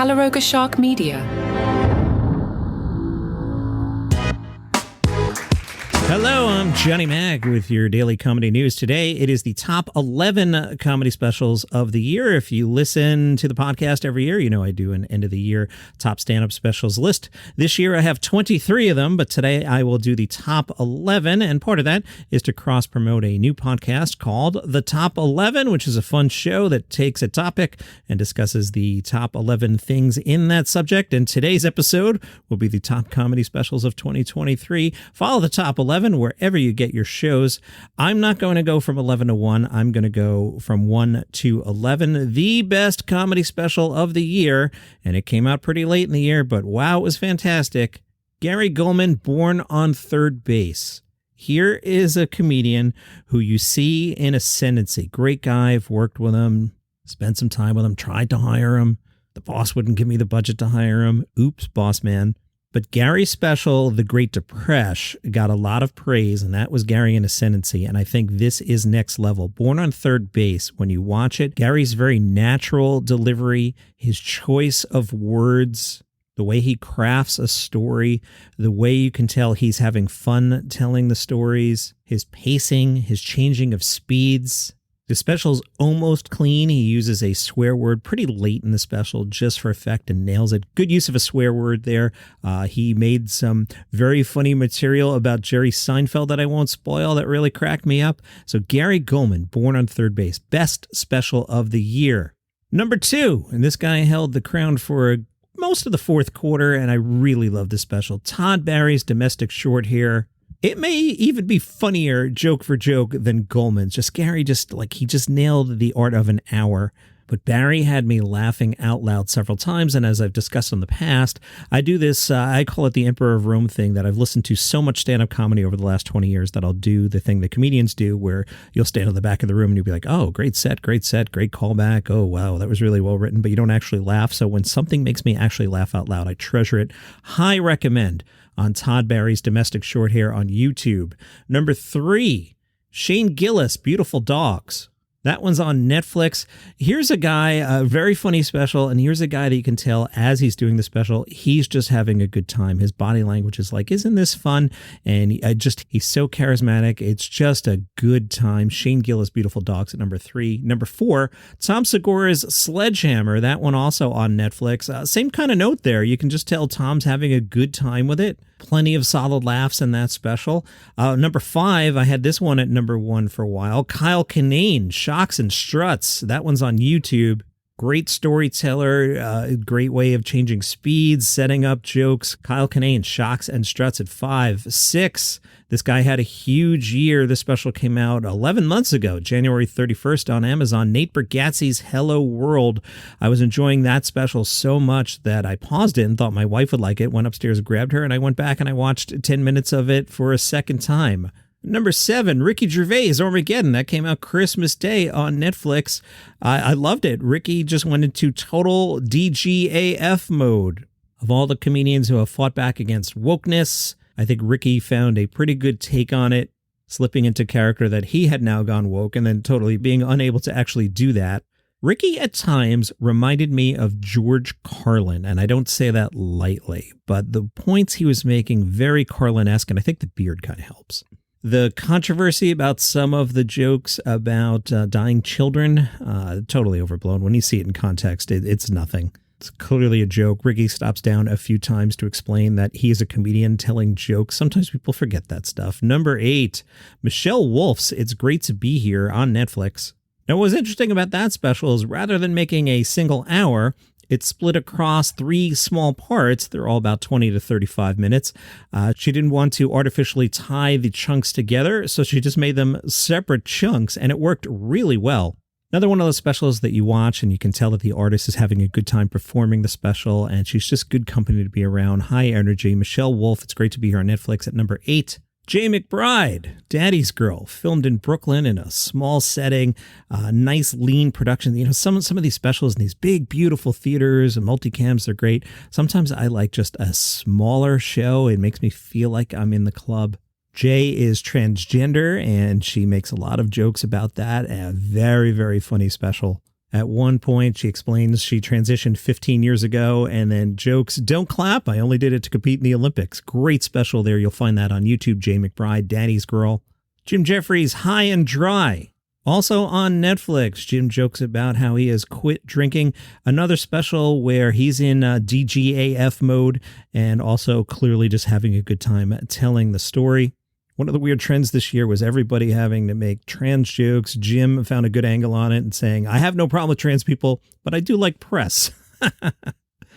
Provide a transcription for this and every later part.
Calaroga Shark Media. Hello, I'm Johnny Mac with your daily comedy news. Today, it is the top 11 comedy specials of the year. If you listen to the podcast every year, you know I do an end of the year top stand-up specials list. This year, I have 23 of them, but today I will do the top 11. And part of that is to cross-promote a new podcast called The Top 11, which is a fun show that takes a topic and discusses the top 11 things in that subject. And today's episode will be the top comedy specials of 2023. Follow the top 11 wherever you get your shows. I'm not going to go from 11 to 1. I'm going to go from 1 to 11. The best comedy special of the year, and it came out pretty late in the year, but wow, it was fantastic. Gary Gulman, Born on Third Base. Here is a comedian who you see in ascendancy. Great guy. I've worked with him, spent some time with him, tried to hire him. The boss wouldn't give me the budget to hire him. Oops, boss man. But Gary's special, The Great Depression, got a lot of praise, and that was Gary in ascendancy, and I think this is next level. Born on Third Base, when you watch it, Gary's very natural delivery, his choice of words, the way he crafts a story, the way you can tell he's having fun telling the stories, his pacing, his changing of speeds. The special's almost clean. He uses a swear word pretty late in the special just for effect and nails it. Good use of a swear word there. He made some very funny material about Jerry Seinfeld that I won't spoil that really cracked me up. So Gary Gulman, Born on Third Base, best special of the year. Number 2, and this guy held the crown for most of the fourth quarter, and I really love this special. Todd Barry's Domestic Short Hair. It may even be funnier joke for joke than Gulman's. Gary he just nailed the art of an hour. But Barry had me laughing out loud several times. And as I've discussed in the past, I do this, I call it the Emperor of Rome thing, that I've listened to so much stand-up comedy over the last 20 years that I'll do the thing that comedians do where you'll stand at the back of the room and you'll be like, oh, great set, great callback. Oh, wow, that was really well written. But you don't actually laugh. So when something makes me actually laugh out loud, I treasure it. High recommend on Todd Barry's Domestic Short Hair on YouTube. Number 3, Shane Gillis, Beautiful Dogs. That one's on Netflix. Here's a guy, a very funny special, and here's a guy that you can tell as he's doing the special, he's just having a good time. His body language is like, isn't this fun? And he's so charismatic. It's just a good time. Shane Gillis, Beautiful Dogs at number 3. Number 4, Tom Segura's Sledgehammer. That one also on Netflix. Same kind of note there. You can just tell Tom's having a good time with it. Plenty of solid laughs in that special. Number 5, I had this one at number 1 for a while. Kyle Kinane, Shocks and Struts. That one's on YouTube. Great storyteller, great way of changing speeds, setting up jokes. Kyle Kinane, Shocks and Struts at 5. 6, this guy had a huge year. This special came out 11 months ago, January 31st on Amazon. Nate Bergatze's Hello World. I was enjoying that special so much that I paused it and thought my wife would like it, went upstairs and grabbed her, and I went back and I watched 10 minutes of it for a second time. Number 7, Ricky Gervais, Armageddon. That came out Christmas Day on Netflix. I loved it. Ricky just went into total DGAF mode. Of all the comedians who have fought back against wokeness, I think Ricky found a pretty good take on it, slipping into character that he had now gone woke and then totally being unable to actually do that. Ricky at times reminded me of George Carlin, and I don't say that lightly, but the points he was making very Carlin-esque, and I think the beard kind of helps. The controversy about some of the jokes about dying children, totally overblown. When you see it in context, it's nothing. It's clearly a joke. Ricky stops down a few times to explain that he is a comedian telling jokes. Sometimes people forget that stuff. Number 8, Michelle Wolfe's It's Great to Be Here on Netflix. Now, what was interesting about that special is rather than making a single hour, it's split across 3 small parts. They're all about 20 to 35 minutes. She didn't want to artificially tie the chunks together, so she just made them separate chunks, and it worked really well. Another one of those specials that you watch and you can tell that the artist is having a good time performing the special, and she's just good company to be around. High energy. Michelle Wolfe, It's Great to Be Here on Netflix at number 8. Jaye McBride, Daddy's Girl, filmed in Brooklyn in a small setting, nice lean production. You know, some of these specials in these big, beautiful theaters and multicams, they're great. Sometimes I like just a smaller show. It makes me feel like I'm in the club. Jaye is transgender, and she makes a lot of jokes about that. A very, very funny special. At one point, she explains she transitioned 15 years ago and then jokes, "Don't clap. I only did it to compete in the Olympics." Great special there. You'll find that on YouTube. Jaye McBride, Daddy's Girl. Jim Jefferies, High and Dry. Also on Netflix, Jim jokes about how he has quit drinking. Another special where he's in DGAF mode and also clearly just having a good time telling the story. One of the weird trends this year was everybody having to make trans jokes. Jim found a good angle on it and saying, "I have no problem with trans people, but I do like press."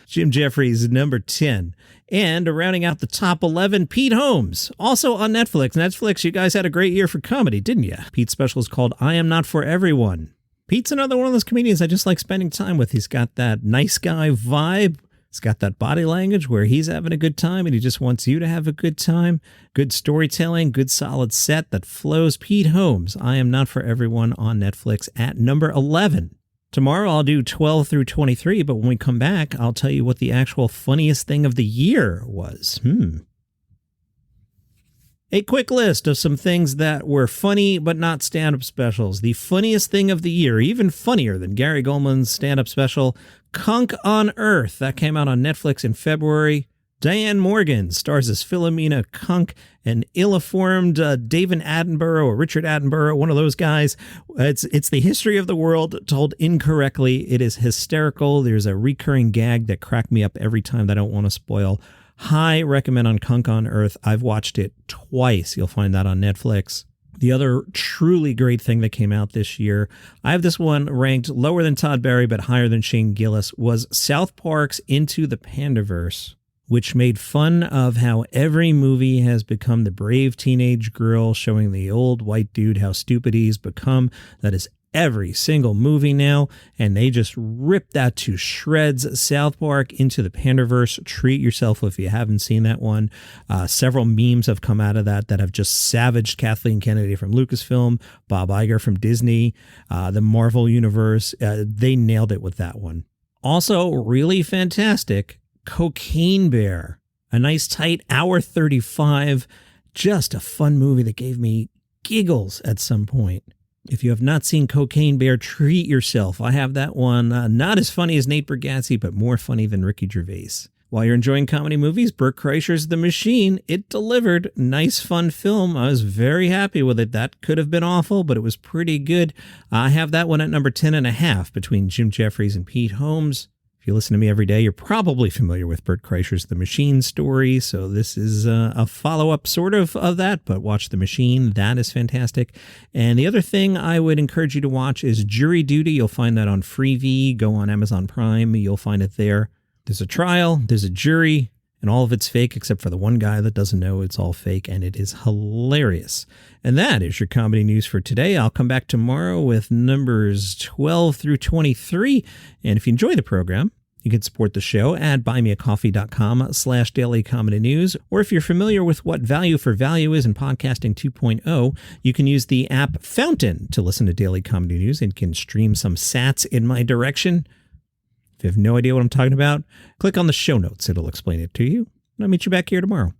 Jim Jefferies, number 10. And rounding out the top 11, Pete Holmes, also on Netflix. Netflix, you guys had a great year for comedy, didn't you? Pete's special is called I Am Not For Everyone. Pete's another one of those comedians I just like spending time with. He's got that nice guy vibe. He's got that body language where he's having a good time and he just wants you to have a good time. Good storytelling, good solid set that flows. Pete Holmes, I Am Not For Everyone on Netflix at number 11. Tomorrow I'll do 12 through 23, but when we come back, I'll tell you what the actual funniest thing of the year was. A quick list of some things that were funny but not stand-up specials. The funniest thing of the year, even funnier than Gary Gulman's stand-up special, Kunk on Earth. That came out on Netflix in February. Diane Morgan stars as Philomena Kunk, an ill-informed David Attenborough or Richard Attenborough, one of those guys. It's the history of the world told incorrectly. It is hysterical. There's a recurring gag that cracked me up every time that I don't want to spoil. High recommend on Kunk on Earth. I've watched it twice. You'll find that on Netflix. The other truly great thing that came out this year, I have this one ranked lower than Todd Barry but higher than Shane Gillis, was South Park's Into the Panderverse, which made fun of how every movie has become the brave teenage girl showing the old white dude how stupid he's become. That is every single movie now, and they just ripped that to shreds. South Park Into the Panderverse. Treat yourself if you haven't seen that one. Several memes have come out of that have just savaged Kathleen Kennedy from Lucasfilm, Bob Iger from Disney, the Marvel Universe. They nailed it with that one. Also, really fantastic, Cocaine Bear. A nice tight hour 35. Just a fun movie that gave me giggles at some point. If you have not seen Cocaine Bear, treat yourself. I have that one. Not as funny as Nate Bergatze, but more funny than Ricky Gervais. While you're enjoying comedy movies, Bert Kreischer's The Machine, it delivered. Nice, fun film. I was very happy with it. That could have been awful, but it was pretty good. I have that one at number 10.5 between Jim Jefferies and Pete Holmes. If you listen to me every day, you're probably familiar with Bert Kreischer's The Machine story, so this is a follow-up sort of that, but watch The Machine. That is fantastic. And the other thing I would encourage you to watch is Jury Duty. You'll find that on Freevee. Go on Amazon Prime. You'll find it there. There's a trial, there's a jury, and all of it's fake except for the one guy that doesn't know it's all fake, and it is hilarious. And that is your comedy news for today. I'll come back tomorrow with numbers 12 through 23. And if you enjoy the program, you can support the show at buymeacoffee.com/dailycomedynews. Or if you're familiar with what Value for Value is in podcasting 2.0, you can use the app Fountain to listen to Daily Comedy News and can stream some sats in my direction. If you have no idea what I'm talking about, click on the show notes. It'll explain it to you. And I'll meet you back here tomorrow.